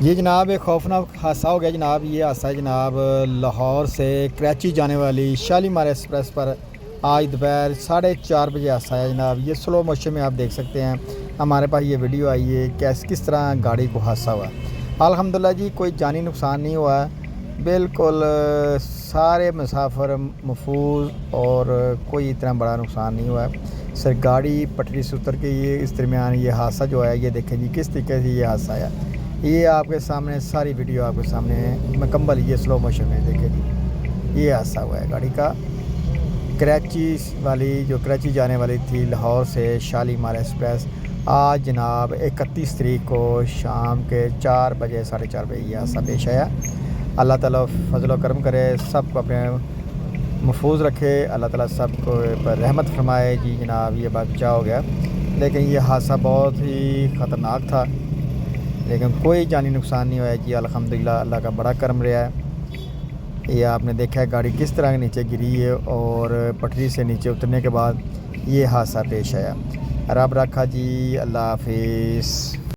یہ جناب ایک خوفناک حادثہ ہو گیا جناب۔ یہ حادثہ ہے جناب لاہور سے کراچی جانے والی شالیمار ایکسپریس پر آج دوپہر 4:30 بجے حادثہ ہے جناب۔ یہ سلو موشن میں آپ دیکھ سکتے ہیں، ہمارے پاس یہ ویڈیو آئی ہے کس طرح گاڑی کو حادثہ ہوا۔ الحمدللہ جی کوئی جانی نقصان نہیں ہوا، بالکل سارے مسافر محفوظ اور کوئی اتنا بڑا نقصان نہیں ہوا۔ سر گاڑی پٹری سے اتر کے یہ اس درمیان یہ حادثہ جو ہے، یہ دیکھیں جی کس طریقے سے یہ حادثہ آیا۔ یہ آپ کے سامنے ساری ویڈیو آپ کے سامنے مکمل یہ سلو موشن میں دیکھیں جی یہ حادثہ ہوا ہے گاڑی کا۔ کراچی والی جو کراچی جانے والی تھی لاہور سے شالیمار ایکسپریس، آج جناب 31 تاریخ کو شام کے 4 بجے 4:30 بجے یہ حادثہ پیش آیا۔ اللہ تعالیٰ فضل و کرم کرے، سب کو اپنے محفوظ رکھے، اللہ تعالیٰ سب کو پر رحمت فرمائے جی جناب۔ یہ بچہ ہو گیا، لیکن یہ حادثہ بہت ہی خطرناک تھا، لیکن کوئی جانی نقصان نہیں ہوا جی الحمدللہ، اللہ کا بڑا کرم رہا ہے۔ یہ آپ نے دیکھا ہے گاڑی کس طرح نیچے گری ہے اور پٹری سے نیچے اترنے کے بعد یہ حادثہ پیش آیا۔ رب رکھا جی، اللہ حافظ۔